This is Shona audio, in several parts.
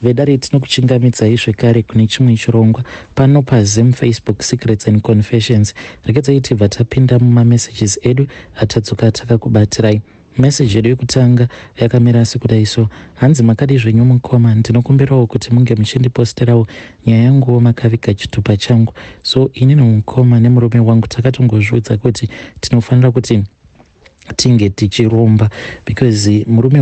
vedare tinokuchingamidzai zvekare kune chimwe chirongwa pano pazim Facebook Secrets and Confessions. Rekedzai tibva tapinda mumamessages edu atadzoka takakubatirai. Message yedu yekutanga yakamira sekudai so: hanzi makadi zvenyu mukoma, ndinokumbirawo kuti munge muchindiposterawo nyaya yanguwo makaviga chitupa changu. So inini mukoma nemurume wangu takatongozviudza kuti tinofanira kuti tinge tichiromba because murume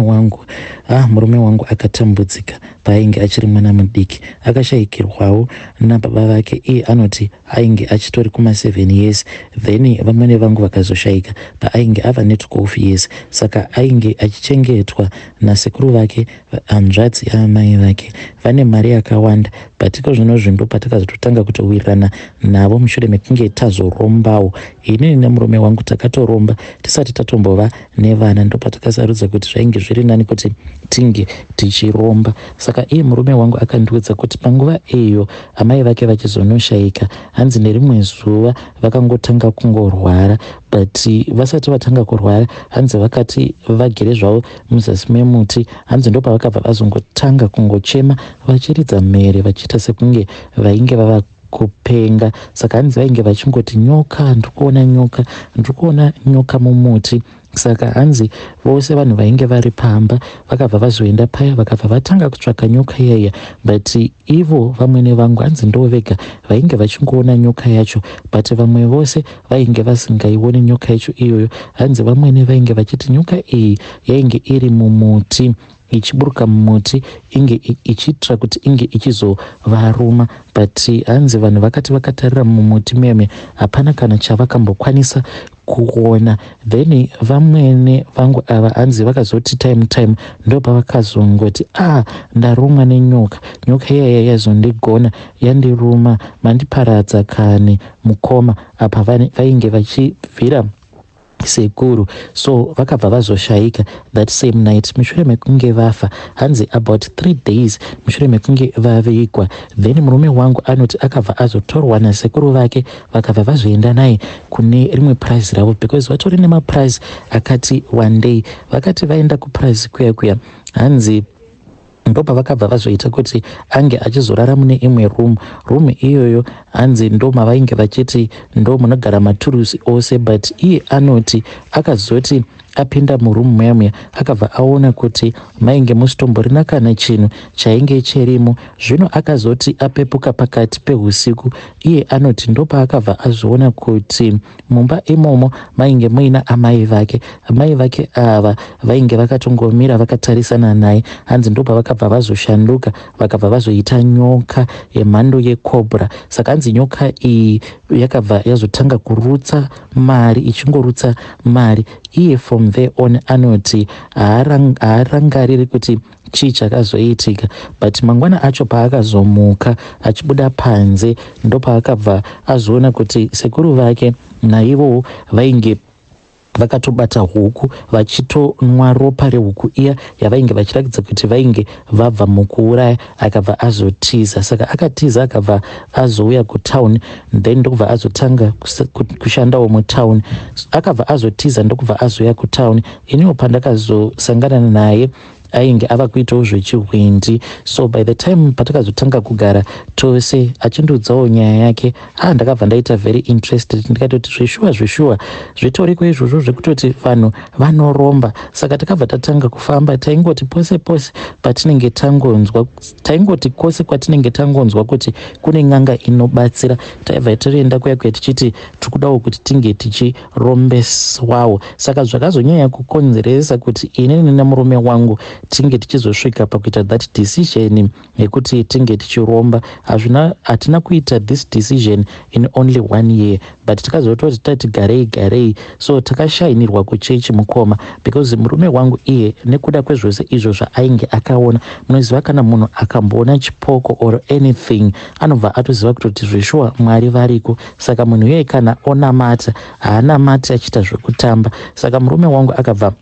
wangu akatambudzika paainge achiri mwana mudiki, akashayikirwawo nababa vake. Iye anoti ainge achitori kuma7 years, then vamwene vangu vakazoshayika paainge ava ne12 years. Saka ainge achichengetwa nasekuru vake, hanzvadzi amai vake. Vane mari yakawanda, but ikozvino zvindo patakazototanga kutowirirana navo mushure mekunge tazorombawo. Inini nemurume wangu takatoromba tisati tatombova nevana, ndo patakasarudza kuti zvainge zviri nani kuti tinge tichiromba. Saka iye murume wangu akandiudza kuti panguva iyo amai vake vachizonoshayika, hanzi nerimwe zuva vakangotanga kungorwara, but vasati vatanga kurwara hanzi vakati vagere zvavo muzasi memuti, hanzi ndo pavakabva vazongotanga kungochema vachiridza mhere vachiita sekunge vainge vava kupenga. Saka hanzi vainge vachingoti nyoka, ndikuona nyoka mumuti. Saka hanzi vose vanhu vainge vari pamba vakabva vazoenda paya vakabva vatanga kutsvaka nyoka iyaya, but ivo vamwene vangu hanzi ndo vega vainge vachingoona nyoka yacho, but vamwe vose vainge vasingaioni nyoka yacho iyoyo. Hanzi vamwene vainge vachiti nyoka iyi yainge iri mumuti ichiburuka mumuti inge ichiitira kuti inge ichizovaruma, but hanzi vanhu vakati vakatarira mumuti meme hapana kana chavakambokwanisa kuona. Then vamwene vangu ava hanzi vakazoti time ndo pavakazongoti ndarumwa nenyoka, nyoka iyaya yazondigona, yandiruma, mandiparadza kani mukoma. Apa vainge vachibvira sekuru, so vakabva vazoshayika that same night mushure mekunge vafa. Hanzi about 3 days mushure mekunge vavigwa, then murume wangu anoti akabva azotorwa nasekuru vake vakabva vazoenda naye kune rimwe prize ravo, because vatori nemaprize akati one day. Vakati vaenda kuprize kuya hanzi ndo pavakabva vazoita kuti ange achizorara mune imwe room iyoyo. Hanzi ndo mavainge vachiti ndo munogara maturusi ose, but iye anoti akazoti apinda murumu muyamwe akabva aona kuti mainge musitomborina kana chinhu chainge chirimo. Zvino akazoti apepuka pakati peusiku, iye anoti ndo paakabva azoona kuti mumba imomo mainge muina amai vake ava vainge vakatongomira vakatarisana naye. Hanzi ndo pavakabva vazoshanduka vakabva vazoita nyoka yemhando yekobra. Saka hanzi nyoka iyi yakabva yazotanga kurutsa mari, ichingorutsa mari. Iye from there on anoti haarangariri kuti chii chakazoitika, but mangwana acho paakazomuka achibuda panze ndo paakabva azoona kuti sekuru vake naivowo vainge vakatobata huku vachitonwa ropa rehuku iya yavainge vachiratidza kuti vainge vabva mukuuraya. Akabva azotiza, saka akatiza akabva azouya kutown, then ndokubva azotanga kushandawo mutown. Akabva azotiza ndokubva azouya kutown. Iniwo pandakazosangana naye ainge ava kuitawo zvechihwindi, so by the time patakazotanga kugara tose achindoudzawo nyaya yake, ndakabva ndaita very interested. Ndikatoti zveshuwa zvitoriko izvozvo zvekutoti vanhu vanoromba. Saka takabva tatanga kufamba, taingoti pose patinenge tangonzwa, taingoti kwose kwatinenge tangonzwa kuti kune n'anga inobatsira, taibva toenda kuya tichiti tikudawo kuti tinge tichirombeswawo. Saka zvakazonyanya kukonzeresa kuti inini nemurume wangu tinge tichizosvika pakuita that decision yekuti tinge tichiromba. Hatina kuita this decision in only 1 year, but takazototi tati garei. So takashayinirwa kuchechi mukoma, because murume wangu iye nekuda kwezvose izvo zvaainge akaona. Munoziva kana munhu akamboona chipoko or anything anobva atoziva kutoti zveshuwa Mwari variko. Saka munhu iye kana onamata haanamati achiita zvekutamba. Saka murume wangu akabva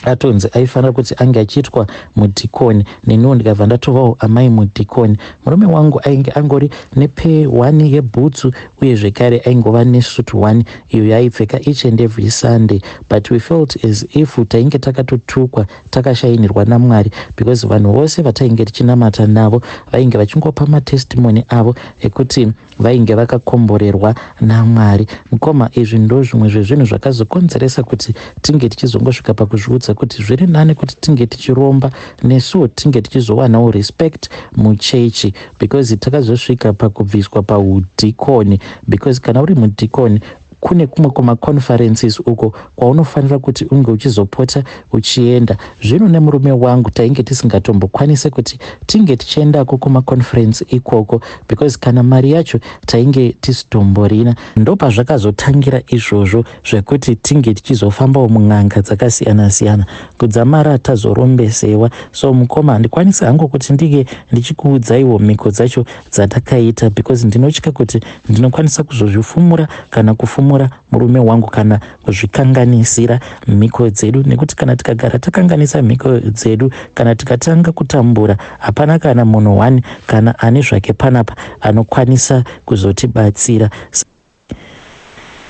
atonzi aifanira kuti ange achiitwa mudhikoni, neniwo ndikabva ndatovawo amai mudhikoni. Murume wangu ainge angori nepe 1 yebhutsu uye zvekare aingova nesuit 1 iyo yaipfeka each and every Sunday, but we felt as if tainge takatotukwa takashayinirwa naMwari, because vanhu vose vatainge tichinamata navo vainge vachingopa matestimony avo ekuti vainge vakakomborerwa naMwari. Mukoma, izvi ndo zvimwe zvezvinhu zvakazokonzeresa kuti tinge tichizongosvika pakuzviudza kuti zviri nani kuti tinge tichiromba nesuwo tinge tichizowanawo respect muchechi, because takazosvika pakubviswa paudhikoni, because kana uri mudhikoni kune kumwe kwamaconferences uko kwaunofanira kuti unge uchizopota uchienda. Zvino nemurume wangu tainge tisingatombokwanise kuti tinge tichiendako kumaconference ikoko, because kana mari yacho tainge tisitomborina. Ndopa zvakazotangira izvozvo zvekuti tinge tichizofambawo mun'anga dzakasiyana-siyana kudzamara tazorombesewa. So mukoma, handikwanisi hangu kuti ndike ndichikuudzaiwo mhiko dzacho dzatakaita, because ndinotya kuti ndinokwanisa kuzozvifumura kana kufumura murume wangu kana kuzvikanganisira mhiko dzedu, nekuti kana tikagara takanganisa mhiko dzedu, kana tikatanga kutambura, hapana kana munhu wani kana ane zvake panapa anokwanisa kuzotibatsira.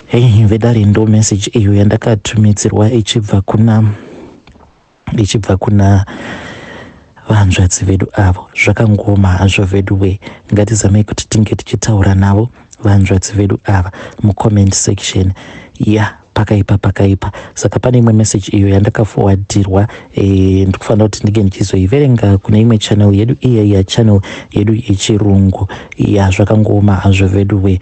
Hey, vedare ndo message iyo yandakatumidzirwa ichibva kuna vanzvadzi vedu avo. Zvakangoma hazvo vedu we, ngatizamei kuti tinge tichitaura navo vanzvadzi vedu ava mucomment section. Pakaipa. Saka pane imwe message iyo yandakaforwardirwa, ndikufanira kuti ndike ndichizoiverenga kune imwe channel yedu iya channel yedu yechirungu. Zvakangoma hazvo vedu we,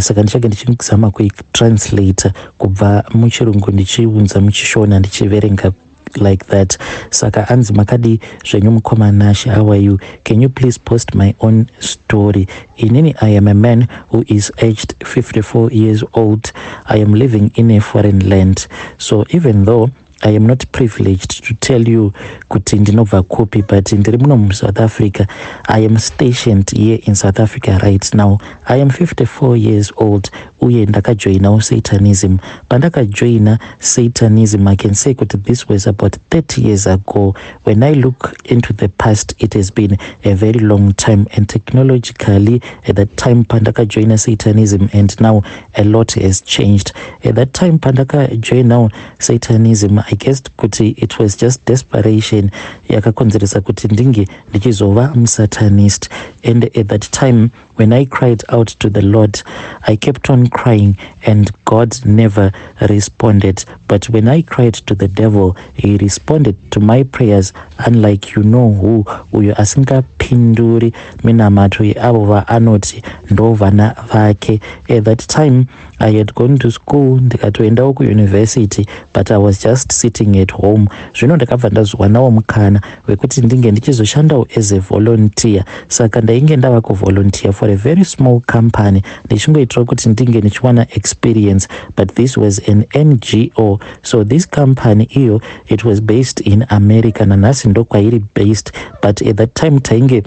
saka ndichage ndichizama kuitranslate kubva muchirungu ndichiunza muchishona ndichiverenga like that. Saka Hanzi makadi zvenyu mukoma Nashe, how are you? Can you please post my own story? Inini, I am a man who is aged 54 years old. I am living in a foreign land. So even though I am not privileged to tell you kuti ndinobva kupi, but ndiri muno muSouth Africa. I am stationed here in South Africa right now. I am 54 years old uye ndakajoinawo Satanism. Pandakajoina Satanism, I can say kuti this was about 30 years ago. When I look into the past, it has been a very long time, and technologically at that time pandakajoina Satanism, and now a lot has changed. At that time pandakajoina Satanism, I guess kuti it was just desperation yakakonzeresa kuti ndinge ndichizova musatanist. And at that time when I cried out to the Lord, I kept on crying and God never responded. But when I cried to the devil, he responded to my prayers, unlike you know who, uyo asingapinduri minamato yeavo vaanoti ndo vana vake. At that time I had gone to school, ndikatoendawo kuuniversity, but I was just sitting at home. Zvino ndakabva ndazowanawo mukana wekuti ndinge ndichizoshandawo as a volunteer. Saka ndainge ndava kuvolunteer for a very small company ndichingoitira kuti ndinge ndichiwana experience, but this was an NGO. So this company iyo, it was based in America, nanhasi ndo kwairi based, but at that time tainge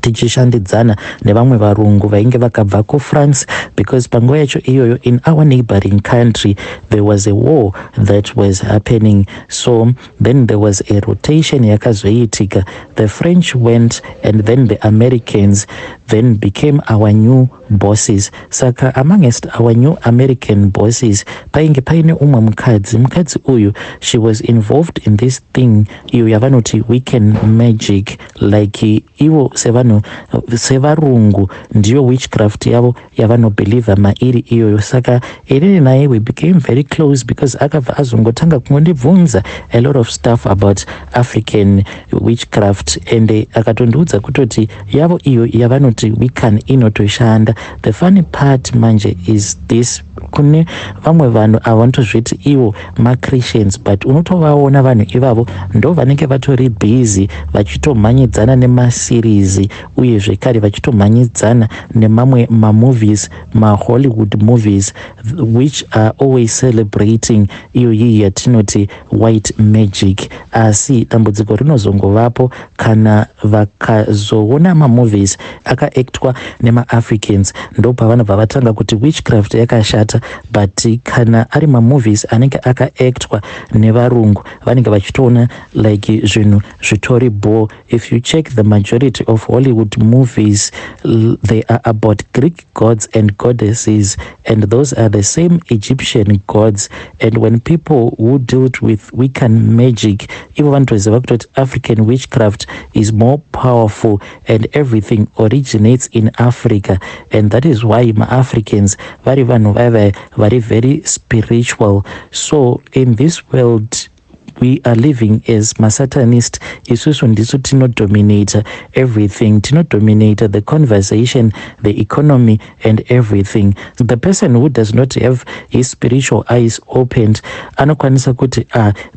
tichishandidzana nevamwe varungu vainge vakabva kuFrance, because panguva yacho iyoyo in our neighboring country there was a war that was happening. So then there was a rotation yakazoitika. The French went and then the Americans then became our new bosses. Saka amongst our new American bosses painge paine umwe mukadzi uyu, she was involved in this thing iyo yavanoti weekend magic, like ivo sevarungu ndiyo witchcraft yavo yavanobhelievha mairi iyoyo. Saka inini naye we became very close, because akabva azongotanga kungondibvunza a lot of stuff about African witchcraft, and akatondiudza kutoti yavo iyo yavanoti weekend inotoshanda. The funny part manje is this, kune vamwe vanhu avantozviti ivo maChristians, but unotovaona vanhu ivavo ndo vanenge vatori busy vachitomhanyidzana nemasirizi uye zvekare vachitomhanyidzana nemamwe mamovies, mahollywood movies, which are always celebrating iyo yatinoti white magic. Asi dambudziko rinozongovapo kana vakazoona mamovies akaactwa nemaafricans, ndo pavanobva vatanga kuti witchcraft yakashata. But kana ari mamovies anenge akaactwa nevarungu, vanenge vachitoona like zvinhu zvitori bore. If you check the majority of Hollywood movies, they are about Greek gods and goddesses, and those are the same Egyptian gods. And when people who dealt with Wiccan magic, ivo vanotoziva kutoti African witchcraft is more powerful and everything originates in Africa. And that is why ma-Africans vari vanhu vaya vari very spiritual. So in this world we are living as ma-Satanist, isusu ndisu tinodominate everything, tinodominate the conversation, the economy and everything. The person who does not have his spiritual eyes opened anokwanisa kuti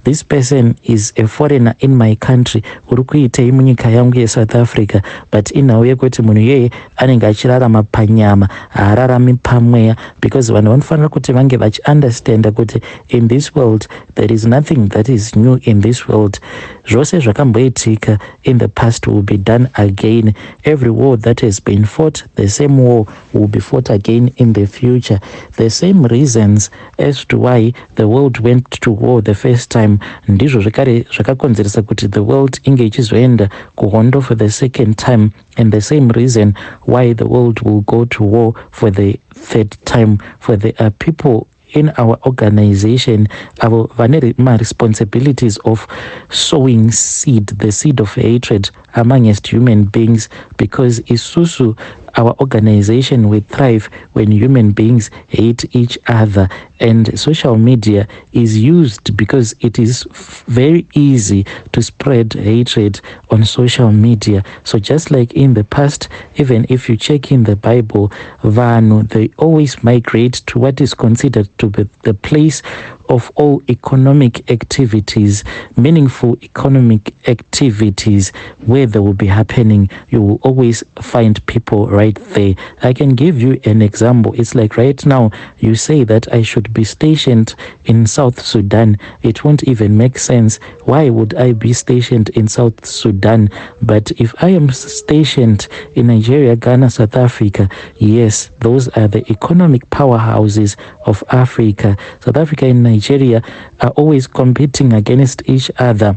this person is a foreigner in my country, uri kuitei munyika yangu yeSouth Africa, but inauye kuti munhu yeye anenge achirarama panyama, haararami pamweya, because vanhu vanofanira kuti vange vachiunderstanda kuti in this world there is nothing that is new in this world. Zvose zvakamboitika in the past will be done again. Every war that has been fought, the same war will be fought again in the future. The same reasons as to why the world went to war the first time, ndizvo zvakare zvakakonzeresa kuti the world inge ichizoenda kuhondo for the second time, and the same reason why the world will go to war for the third time. For the people in our organization, our responsibilities of sowing seed, the seed of hatred amongst human beings, because isusu, our organization will thrive when human beings hate each other. And social media is used because it is very easy to spread hatred on social media. So just like in the past, even if you check in the Bible, Vanu, they always migrate to what is considered to be the place of all economic activities, meaningful economic activities where they will be happening. You will always find people right there. I can give you an example. It's like right now you say that I should be stationed in South Sudan. It won't even make sense. Why would I be stationed in South Sudan? But if I am stationed in Nigeria, Ghana, South Africa, yes, those are the economic powerhouses of Africa. South Africa and Nigeria are always competing against each other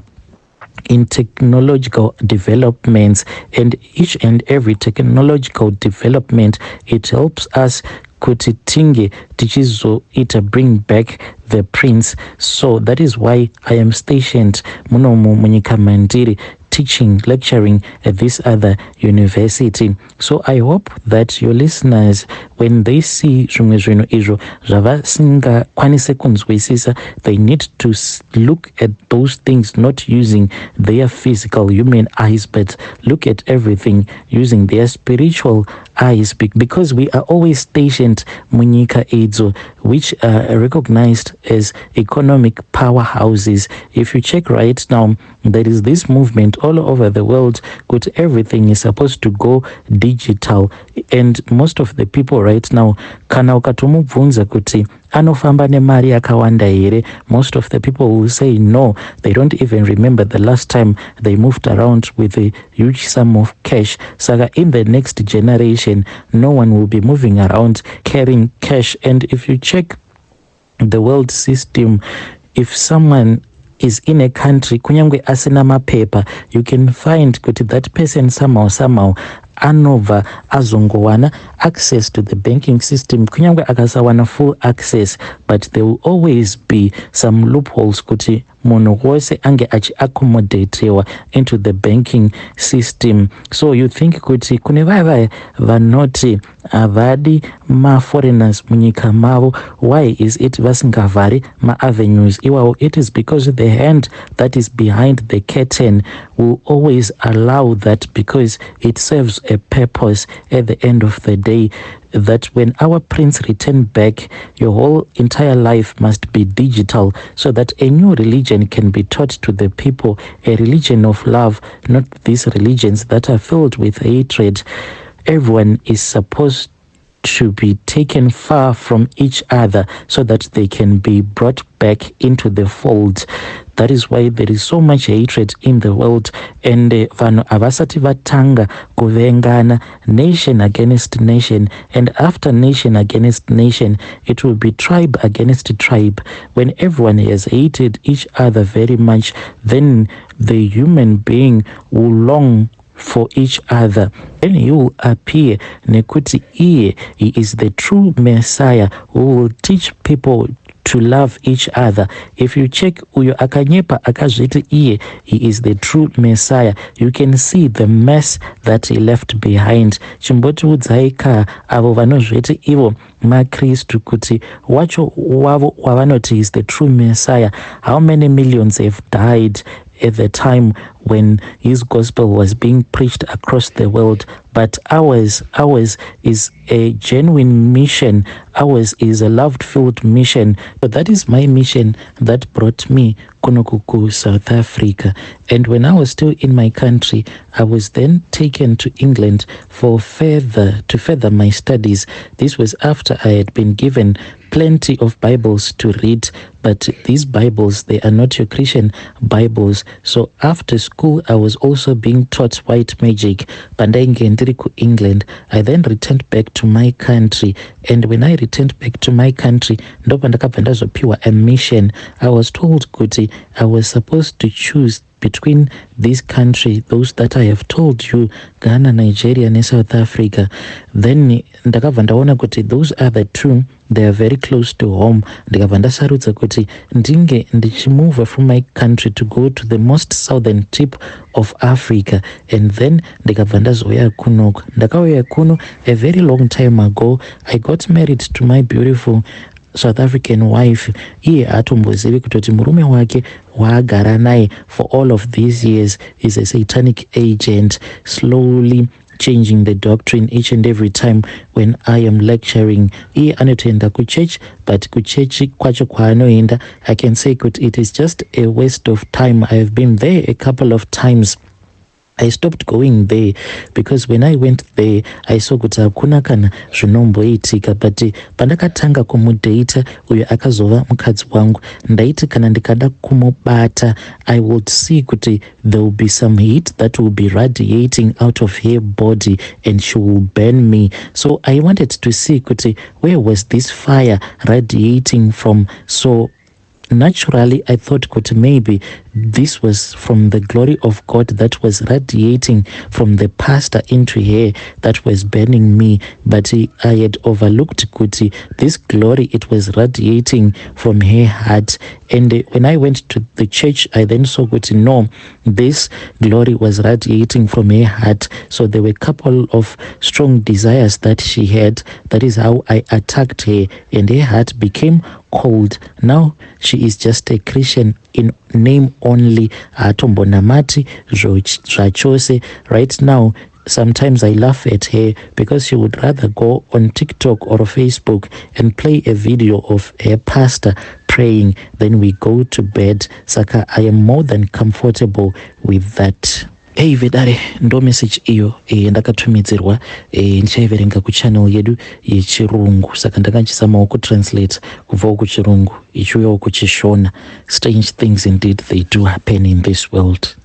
in technological developments, and each and every technological development, it helps us kuti tinge tichizoita bring back the prince. So that is why I am stationed munomu munyika mandiri, teaching, lecturing at this other university. So I hope that your listeners, when they see zvimwe zvinhu izvo zvavasingakwanise kunzwisisa, they need to look at those things not using their physical human eyes, but look at everything using their spiritual eyes, because we are always stationed munyika idzo, which are recognized as economic powerhouses. If you check right now, there is this movement all over the world that everything is supposed to go digital, and most of the people right now, kana ukatomubvunza kuti anofamba nemari yakawanda here, most of the people will say no, they don't even remember the last time they moved around with a huge sum of cash. Saka in the next generation, no one will be moving around carrying cash. And if you check the world system, if someone is in a country kunyangwe asina mapepa, you can find kuti that person somehow anova azongowana access to the banking system, kunyangwe akasawana full access, but there will always be some loopholes kuti munhu wose ange achi-accommodatewa into the banking system. So you think kuti kune vaya vanoti havadi ma-foreigners munyika mavo, why is it vasingavari ma-avenues iwawo? It is because the hand that is behind the curtain will always allow that, because it serves a purpose at the end of the day. that when our prince return back, your whole entire life must be digital, so that a new religion can be taught to the people, a religion of love, not these religions that are filled with hatred. Everyone is supposed to be taken far from each other so that they can be brought back into the fold. That is why there is so much hatred in the world, and vanhu havasati vatanga kuvengana, nation against nation, and after nation against nation, it will be tribe against tribe. When everyone has hated each other very much, then the human being will long for each other. Then he will appear nekuti he is the true Messiah who will teach people to love each other. If you check uyo akanyepa akazviti iye, he is the true Messiah, you can see the mess that he left behind. Chimbotiudzai ka avo vanozviti ivo maKristu kuti wacho wavo wavanoti is the true Messiah, how many millions have died at the time when his gospel was being preached across the world. But ours is a genuine mission. Ours is a love-filled mission. So that is my mission that brought me kunokuku South Africa. And when I was still in my country, I was then taken to England to further my studies. This was after I had been given plenty of Bibles to read, but these Bibles, they are not your Christian Bibles. So after school, I was also being taught white magic. England, I then returned back to my country, and when I returned back to my country, a mission. I was told kuti I was supposed to choose between this country, those that I have told you, Ghana, Nigeria, and South Africa. Then ndakabva ndaona kuti those are the two, they are very close to home. Ndikabva ndasarudza kuti ndinge ndichimove from my country to go to the most southern tip of Africa, and then ndikabva ndazoya kuno. Ndakauya kuno a very long time ago. I got married to my beautiful South African wife. Iye atombozivi kutoti murume wake waagara naye for all of these years is a satanic agent, slowly changing the doctrine each and every time when I am lecturing. Iye anotoenda kuchurch, but kuchechi kwacho kwaanoenda, I can say it is just a waste of time. I have been there a couple of times. I stopped going there because when I went there, I saw kuti hakuna kana zvinomboitika. But pandakatanga kumudata uyo akazova mukadzi wangu, ndaiti kana ndikada kumubata, I would see kuti there will be some heat that will be radiating out of her body and she will burn me. So I wanted to see kuti where was this fire radiating from. So naturally, I thought that maybe this was from the glory of God that was radiating from the pastor into her that was burning me. But I had overlooked kuti this glory, it was radiating from her heart. And when I went to the church, I then saw kuti no, this glory was radiating from her heart. So there were a couple of strong desires that she had. That is how I attacked her, and her heart became cold. Now she is just a Christian in name only. Atombonamati zvachose. Right now, sometimes I laugh at her because she would rather go on TikTok or Facebook and play a video of her pastor praying than we go to bed. Saka, I am more than comfortable with that. Hey vedare, ndo message iyo ndakatumidzirwa ndichaiverenga kuchannel yedu yechirungu, saka ndakachisamawo kutranslate kubva kuchirungu ichiuyawo kuchishona. Strange things indeed they do happen in this world.